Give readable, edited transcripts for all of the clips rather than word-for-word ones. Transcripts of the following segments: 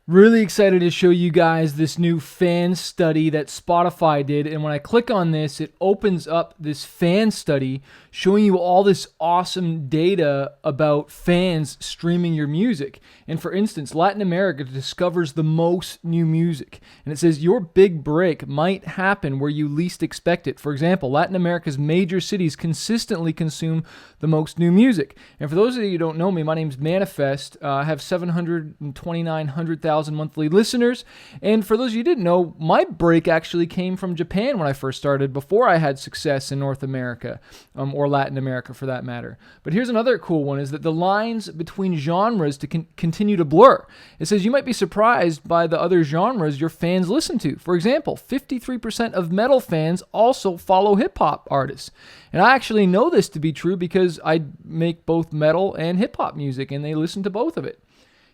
Really excited to show you guys this new fan study that Spotify did. And when I click on this, it opens up this fan study showing you all this awesome data about fans streaming your music. And for instance, Latin America discovers the most new music. And it says your big break might happen where you least expect it. For example, Latin America's major cities consistently consume the most new music. And for those of you who don't know me, my name's Manifest. I have 729,000 monthly listeners. And for those of you who didn't know, my break actually came from Japan when I first started, before I had success in North America, or Latin America for that matter. But here's another cool one, is that the lines between genres continue to blur. It says you might be surprised by the other genres your fans listen to. For example, 53% of metal fans also follow hip-hop artists. And I actually know this to be true because I make both metal and hip-hop music, and they listen to both of it.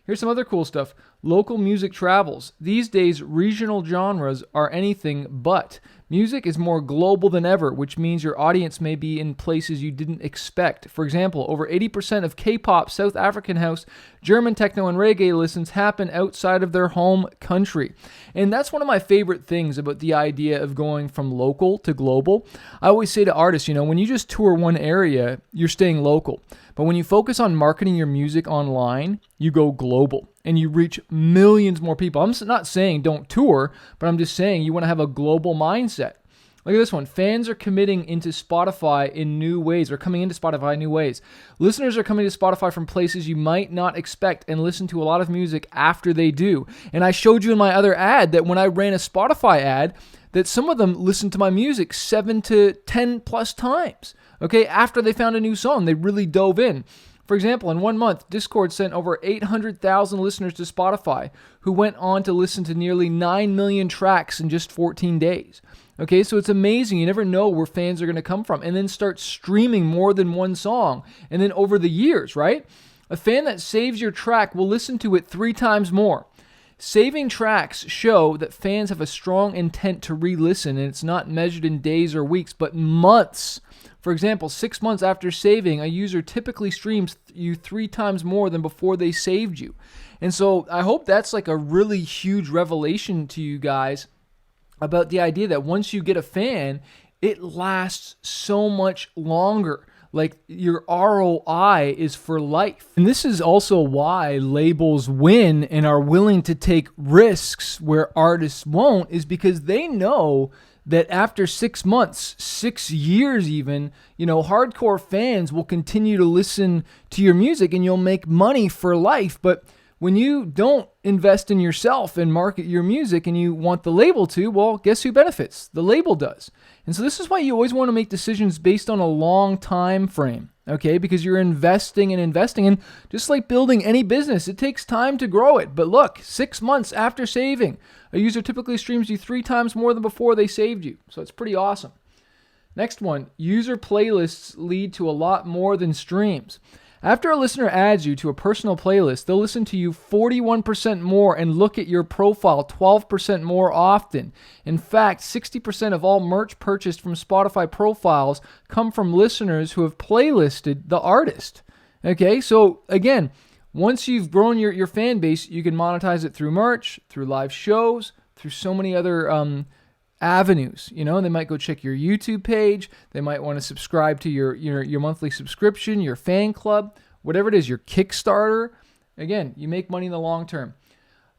Here's some other cool stuff. Local music travels. These days, regional genres are anything but. Music is more global than ever, which means your audience may be in places you didn't expect. For example, over 80% of K-pop, South African house, German techno, and reggae listens happen outside of their home country. And that's one of my favorite things about the idea of going from local to global. I always say to artists, when you just tour one area, you're staying local. But when you focus on marketing your music online, you go global and you reach millions more people. I'm not saying don't tour, but I'm just saying you want to have a global mindset. Look at this one. Fans are committing into Spotify in new ways, or coming into Spotify in new ways. Listeners are coming to Spotify from places you might not expect and listen to a lot of music after they do. And I showed you in my other ad that when I ran a Spotify ad, that some of them listened to my music 7 to 10 plus times. Okay, after they found a new song, they really dove in. For example, in 1 month, Discord sent over 800,000 listeners to Spotify, who went on to listen to nearly 9 million tracks in just 14 days. Okay, so it's amazing. You never know where fans are going to come from, and then start streaming more than one song. And then over the years, right? A fan that saves your track will listen to it 3 times more. Saving tracks show that fans have a strong intent to re-listen, and it's not measured in days or weeks, but months. For example, 6 months after saving, a user typically streams you 3 times more than before they saved you. And so I hope that's like a really huge revelation to you guys about the idea that once you get a fan, it lasts so much longer. Like your ROI is for life. And this is also why labels win and are willing to take risks where artists won't, is because they know that after 6 months, 6 years even, hardcore fans will continue to listen to your music and you'll make money for life. But when you don't invest in yourself and market your music and you want the label to, well, guess who benefits? The label does. And so this is why you always want to make decisions based on a long time frame, okay? Because you're investing. And just like building any business, it takes time to grow it. But look, 6 months after saving, a user typically streams you 3 times more than before they saved you. So it's pretty awesome. Next one, user playlists lead to a lot more than streams. After a listener adds you to a personal playlist, they'll listen to you 41% more and look at your profile 12% more often. In fact, 60% of all merch purchased from Spotify profiles come from listeners who have playlisted the artist. Okay, so again, once you've grown your fan base, you can monetize it through merch, through live shows, through so many other avenues. They might go check your YouTube page. They might want to subscribe to your monthly subscription, your fan club, whatever it is, your Kickstarter. Again, you make money in the long term.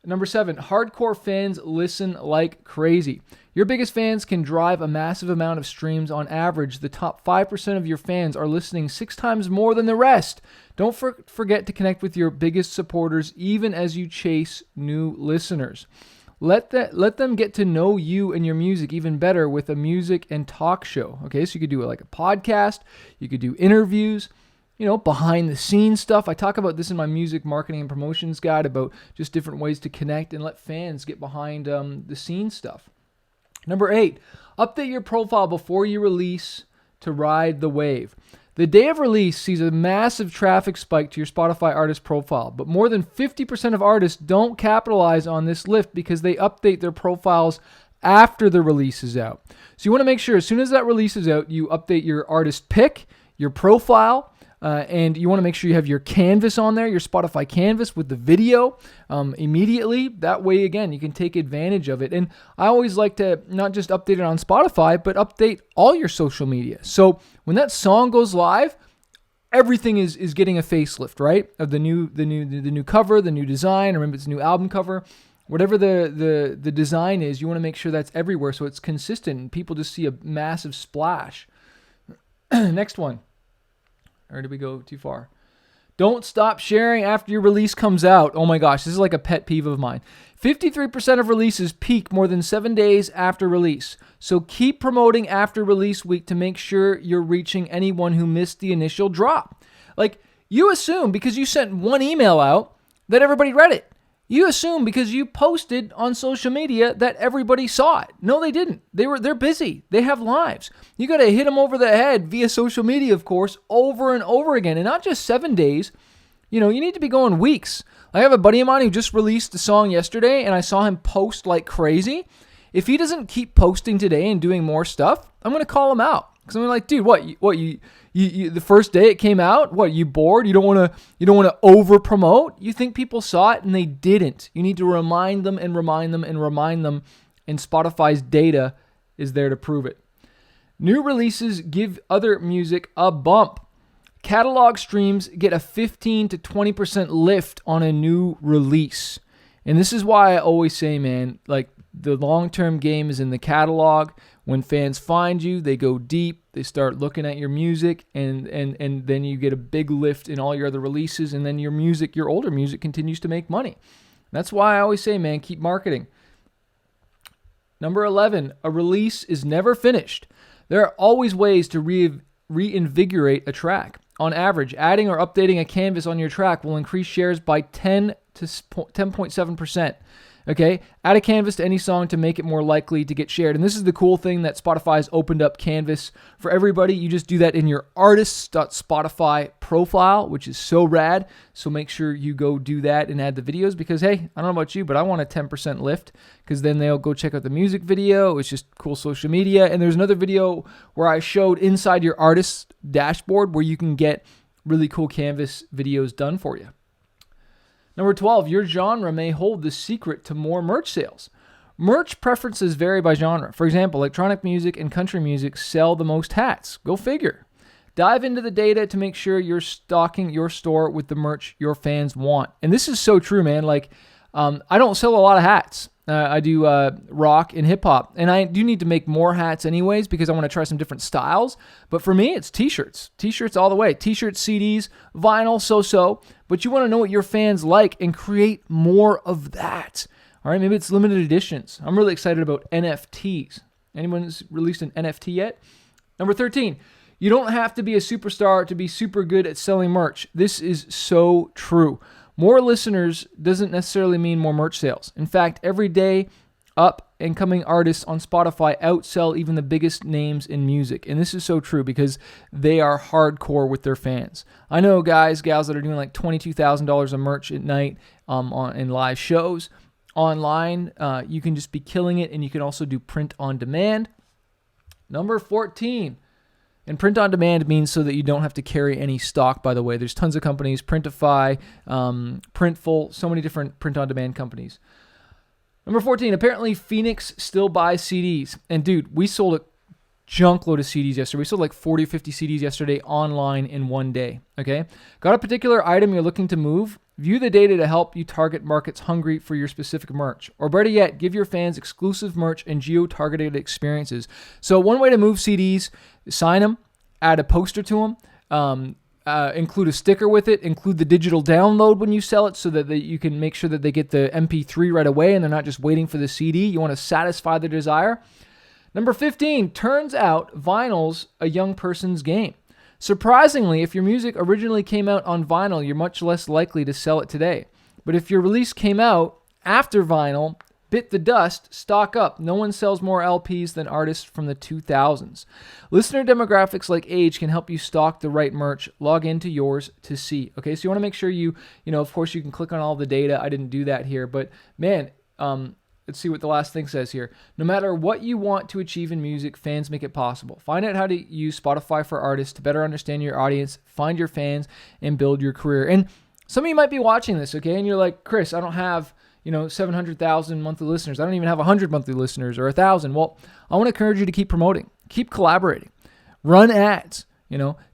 Number 7, hardcore fans listen like crazy. Your biggest fans can drive a massive amount of streams. On average, the top 5% of your fans are listening 6 times more than the rest. Don't forget to connect with your biggest supporters even as you chase new listeners. Let them get to know you and your music even better with a music and talk show. Okay, so you could do like a podcast, you could do interviews, behind the scenes stuff. I talk about this in my music marketing and promotions guide about just different ways to connect and let fans get behind the scenes stuff. Number 8, update your profile before you release to ride the wave. The day of release sees a massive traffic spike to your Spotify artist profile, but more than 50% of artists don't capitalize on this lift because they update their profiles after the release is out. So you want to make sure as soon as that release is out, you update your artist pick, your profile, And you want to make sure you have your canvas on there, your Spotify canvas with the video immediately. That way, again, you can take advantage of it. And I always like to not just update it on Spotify, but update all your social media. So when that song goes live, everything is getting a facelift, right? Of the new cover, the new design. Remember, it's a new album cover. Whatever the design is, you want to make sure that's everywhere so it's consistent and people just see a massive splash. Next one. Or did we go too far? Don't stop sharing after your release comes out. Oh my gosh, this is like a pet peeve of mine. 53% of releases peak more than 7 days after release. So keep promoting after release week to make sure you're reaching anyone who missed the initial drop. Like, you assume because you sent one email out that everybody read it. You assume because you posted on social media that everybody saw it. No, they didn't. They're busy. They have lives. You got to hit them over the head via social media, of course, over and over again. And not just 7 days. You need to be going weeks. I have a buddy of mine who just released the song yesterday, and I saw him post like crazy. If he doesn't keep posting today and doing more stuff, I'm going to call him out. Because I'm like, dude, what you the first day it came out, what, you bored? You don't want to over promote? You think people saw it and they didn't. You need to remind them and remind them and remind them, and Spotify's data is there to prove it. New releases give other music a bump. Catalog streams get a 15 to 20% lift on a new release. And this is why I always say, man, like, the long-term game is in the catalog. When fans find you, they go deep, they start looking at your music, and then you get a big lift in all your other releases, and then your older music continues to make money. That's why I always say, man, keep marketing. Number 11, a release is never finished. There are always ways to reinvigorate a track. On average, adding or updating a canvas on your track will increase shares by 10 to 10.7%. Okay, add a canvas to any song to make it more likely to get shared. And this is the cool thing that Spotify has opened up Canvas for everybody. You just do that in your artists.spotify profile, which is so rad. So make sure you go do that and add the videos because, hey, I don't know about you, but I want a 10% lift because then they'll go check out the music video. It's just cool social media. And there's another video where I showed inside your artist dashboard where you can get really cool Canvas videos done for you. Number 12, your genre may hold the secret to more merch sales. Merch preferences vary by genre. For example, electronic music and country music sell the most hats. Go figure. Dive into the data to make sure you're stocking your store with the merch your fans want. And this is so true, man. Like, I don't sell a lot of hats. I do rock and hip hop, and I do need to make more hats anyways because I want to try some different styles. But for me, it's t-shirts all the way. T-shirts, CDs, vinyl, so. But you want to know what your fans like and create more of that. All right, maybe it's limited editions. I'm really excited about NFTs. Anyone's released an NFT yet? Number 13, you don't have to be a superstar to be super good at selling merch. This is so true. More listeners doesn't necessarily mean more merch sales. In fact, every day, up and coming artists on Spotify outsell even the biggest names in music. And this is so true because they are hardcore with their fans. I know gals that are doing like $22,000 of merch at night in live shows. Online, you can just be killing it, and you can also do print on demand. Number 14. And print on demand means so that you don't have to carry any stock, by the way. There's tons of companies, Printify, Printful, so many different print on demand companies. Number 14, apparently Phoenix still buys CDs. And dude, we sold a junk load of CDs yesterday. We sold like 40 or 50 CDs yesterday online in one day, okay? Got a particular item you're looking to move? View the data to help you target markets hungry for your specific merch. Or better yet, give your fans exclusive merch and geo-targeted experiences. So one way to move CDs, sign them, add a poster to them, include a sticker with it, include the digital download when you sell it so that you can make sure that they get the MP3 right away and they're not just waiting for the CD. You want to satisfy their desire. Number 15, turns out vinyl's a young person's game. Surprisingly, if your music originally came out on vinyl, you're much less likely to sell it today. But if your release came out after vinyl, bit the dust, stock up. No one sells more LPs than artists from the 2000s. Listener demographics like age can help you stock the right merch. Log into yours to see. Okay, so you want to make sure of course you can click on all the data. I didn't do that here, but man, Let's see what the last thing says here. No matter what you want to achieve in music, fans make it possible. Find out how to use Spotify for Artists to better understand your audience, find your fans, and build your career. And some of you might be watching this, okay? And you're like, Chris, I don't have 700,000 monthly listeners. I don't even have 100 monthly listeners or 1,000. Well, I want to encourage you to keep promoting, keep collaborating, run ads.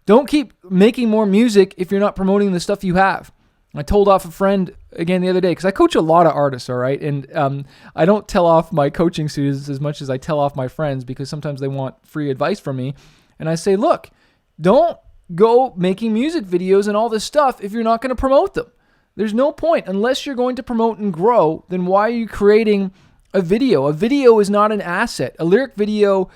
Don't keep making more music if you're not promoting the stuff you have. I told off a friend again the other day because I coach a lot of artists, all right? And I don't tell off my coaching students as much as I tell off my friends because sometimes they want free advice from me. And I say, look, don't go making music videos and all this stuff if you're not going to promote them. There's no point. Unless you're going to promote and grow, then why are you creating a video? A video is not an asset. A music video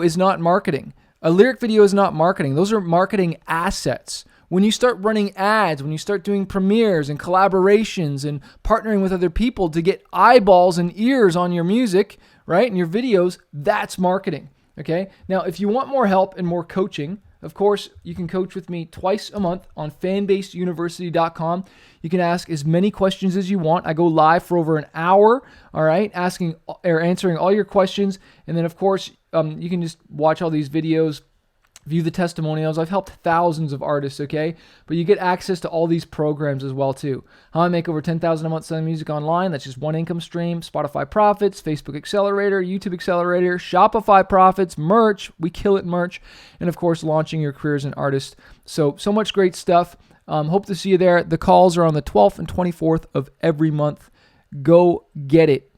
is not marketing. A lyric video is not marketing. Those are marketing assets. When you start running ads, when you start doing premieres and collaborations and partnering with other people to get eyeballs and ears on your music, right, and your videos, that's marketing, okay? Now, if you want more help and more coaching, of course, you can coach with me twice a month on fanbaseuniversity.com. You can ask as many questions as you want. I go live for over an hour, all right, answering all your questions. And then, of course, you can just watch all these videos, view the testimonials. I've helped thousands of artists, okay? But you get access to all these programs as well, too. How I make over $10,000 a month selling music online. That's just one income stream. Spotify Profits, Facebook Accelerator, YouTube Accelerator, Shopify Profits, merch. We kill it in merch. And, of course, launching your career as an artist. So much great stuff. Hope to see you there. The calls are on the 12th and 24th of every month. Go get it.